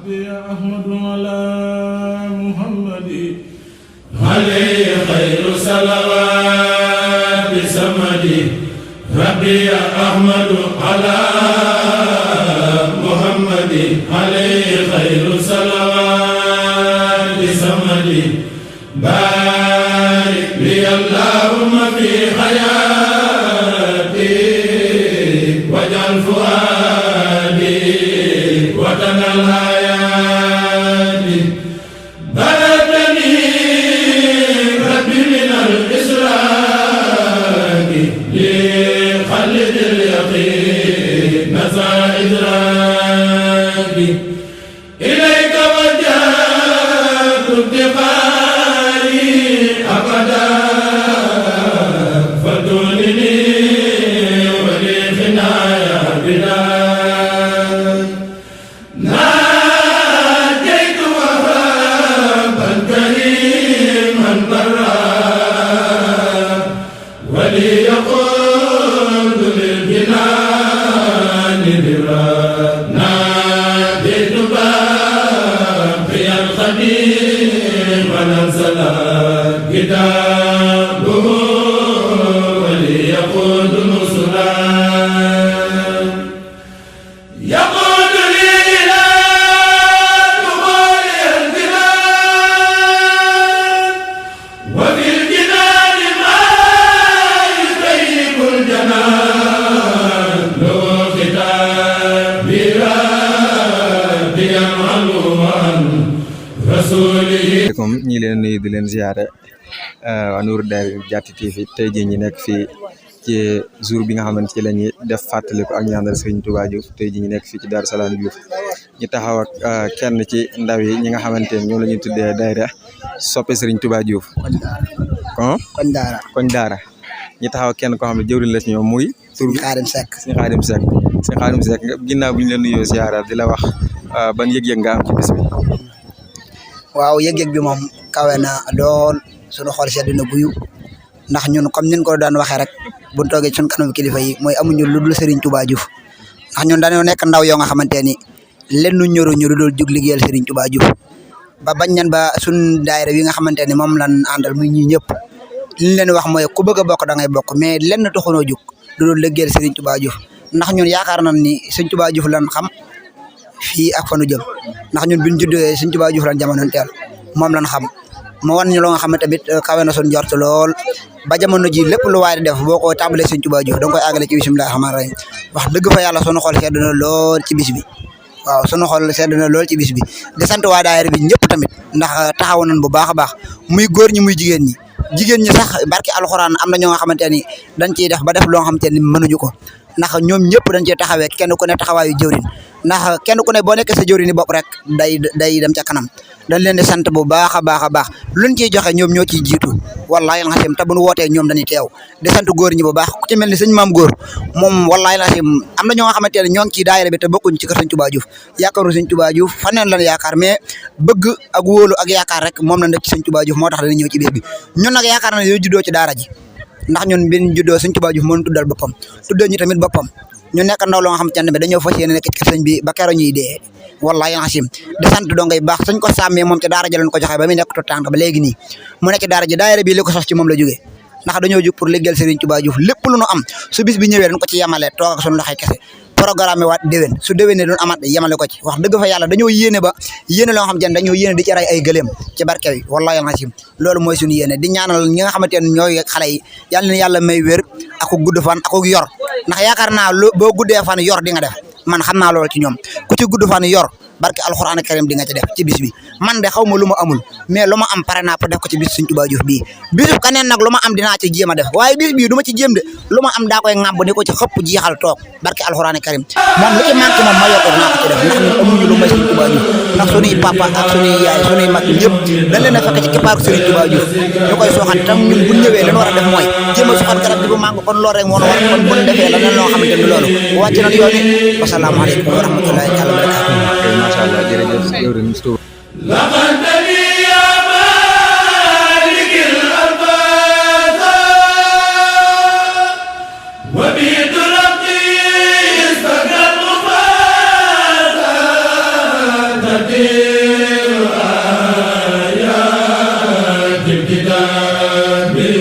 يا أحمد على محمد عليه خير صلوات سمدي ربي يا أحمد على محمد عليه خير صلوات سمدي بارك لي اللهم في حياتي واجعل فؤادي وطن الحياة بلدني ربي من الإسراك لخلد اليقين نزع إدراكي إليك وجهت ابتقائي أبدا فدونني ولي خنايا بدا كتابه وليقود نصرا يقود لي إلى دخول الجنان وفي الجنان ما يطيب الجنان له كتابي ربي معلوما رسوله ñi leen nuyu di leen ziaré wa Nour Daara Diatty TV tey jii ñi nekk fii ci jour bi nga xamante ci la ñuy def fàttaliku ak ñaanal Serigne Touba Diouf tey jii ñu nekk fii ci Darou Salam Diouf ñu taxaw ak kenn ci ndaw yi ñi nga xamante ne ñoom la ñuy tuddee daayira soppe Serigne Touba Diouf koñ daara ñu taxaw ak kenn koo xam ne jëwriñ la ci ñoom muy tur bi Xaadim Seck Xaadim Seck ginnaaw bu ñu leen nuyoo ziara di la wax ban yëg-yëg nga am ci bis bi. waaw yëg-yëg bi moom kawe na lool suñu xol sedd na guyu ndax ñun comme ñun ko daan waxee rek buñ toogee suñu kanam kilifa yi mooy amuñu lu dul Serigne Touba Diouf ndax ñun dañoo nekk ndaw yoo nga xamante ni lenn ñoru ñu dul jug liggéeyal Serigne Touba Diouf ba bañ ñan ba suñ daayira bi nga xamante ni moom lan àndal muy ñi ñëpp li ñu leen wax mooy ku bëgg a bokk da ngay bokk mais lenn taxunoo jug lu dul liggéeyal Serigne Touba Diouf ndax ñun yaakaar nañ ni Serigne Touba Diouf lan xam fii ak fanu jëm ndax ñun biñ juddoo Serigne Touba Diouf lan jamono teel moom lan xam mo wan ñu lo nga xamante tamit kawe na suñu njort lool ba jamono ji lépp lu waay di def boo ko tàmbalee Serigne Touba Diouf da nga koy àggale ci bismillahir rahmanir rahim wax dëgg fa yàlla sunu xol sedd na lool ci bis bi waaw sunu xol sedd na lool ci bis bi di sant waa daayira bi ñëpp tamit ndax taxaw nañ bu baax a baax muy góor ñi muy jigéen ñi sax barki alxuraan am na ñoo nga xamante ni dañ ciy def ba def loo nga xamante ni mënuñu ko ndax ñoom ñëpp dañ cee taxawee kenn ku ne taxawaayu jëwrin ndax kenn ku ne boo nekkee sa jëwrin bopp rek day dem ca kanam dañ leen di sant bu baax a baax luñ ciy joxe ñoom ñoo ciy jiitu wallahi alxasim te bu ñu wootee ñoom dañuy teew di sant góor ñi bu baax ku ci mel ni sëñ maam góor moom wallahi alxasim am na ñoo nga xamante ne ñoo ngi ci daayira bi te bokkuñ ci kër sëñ Touba Diouf yaakaaru sëñ Touba Diouf faneen lan yaakaar mais bëgg ak wóolu ak yaakaar rek moom la def ci sëñ Touba Diouf moo tax dañuy ñëw ci biir bi ñun nag yaakaar na yow juddoo ci daara ji ndax ñun biñ juddoo sëñ Touba Diouf moo ñu tuddal boppam tuddal ñu tamit boppam ñu nekk ndaw loo nga xamante ne dañoo fas yéene nekk ci sëñ bi ba keroog ñuy dee wallahi alxasim di sant doo ngay baax suñ ko sàmmee moom ci daara ji lañ ko joxe ba muy nekk tout tànk ba léegi nii mu nekk ci daara ji daayira bi li ko sos ci moom la jógee ndax dañoo jóg pour liggéeyal Serigne Touba Diouf lépp lu nu am su bis bi ñëwee dañ ko ci yemale toog ak suñu loxoy kese programme waat déwén su déwénee doon amaat yemale ko ci wax dëgg fa yàlla dañoo yéene ba yéene loo xam te ne dañoo yéene di ci ray ay gëléem ci barke bi wallahi alxasim loolu mooy suñu yéene di ñaanal ñi nga xamante ne ñooy xale yi yàlla na yàlla may wér ak gudd fan ak yor ndax yaakaar naa boo guddee fan yor di nga def man xam naa loolu ci ñoom ku ci gudd fan yor barke alxuraan karim di nga ci def ci bis bi man de xaw ma lu ma amul mais lu ma am pare naa pour def ko ci bis Serigne Touba Diouf bii bisu kaneen nag lu ma am dinaa ci jéem a def waaye bis bii du ma ci jéem de lu ma am daa koy ŋàbb ni ko ci xëpp jeexal toog barke alxuraan karim moom lu ci manqué moom ma yokk dinaa ko ci def ndax ñun amuñu lu may Serigne Touba Diouf ndax sunuy papa ak sunuy yaay sunuy mag ñëpp dañ leen a fekk ci kippaaru Serigne Touba Diouf ñu koy sooxat tam ñun bu ñëwee leen war a def mooy jéem a suxat garab bi bu màngo kon loolu rek moo war kon bu ñu defee la loo xamante ni loolu wàcc na yoon yi wasalaamaaleykum wa rahmatullahi taala wa barakatuh macha allah jërëjëf jëwriñ لقد لي يا مالك الألباب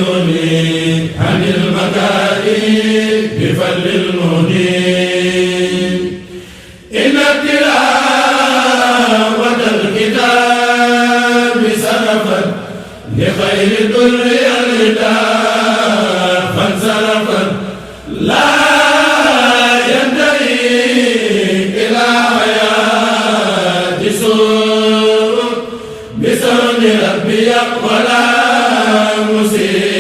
يغني عن المكارم بفضل المهدي إن التلاوة الكتاب سرفت لخير الدر الرداء فانصرفت لا ينتهي إلى حياة سوء بسرد ربي ولا مسيء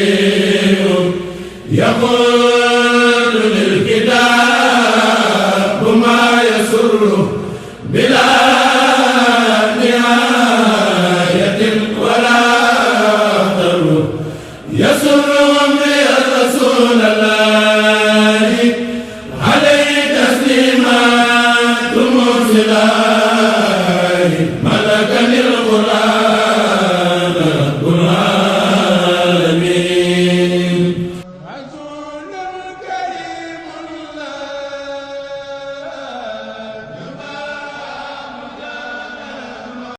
يقول للكتاب ما يسر بلا نهاية ولا ضر يسر أمري رسول الله عليه تسليمات مرسلات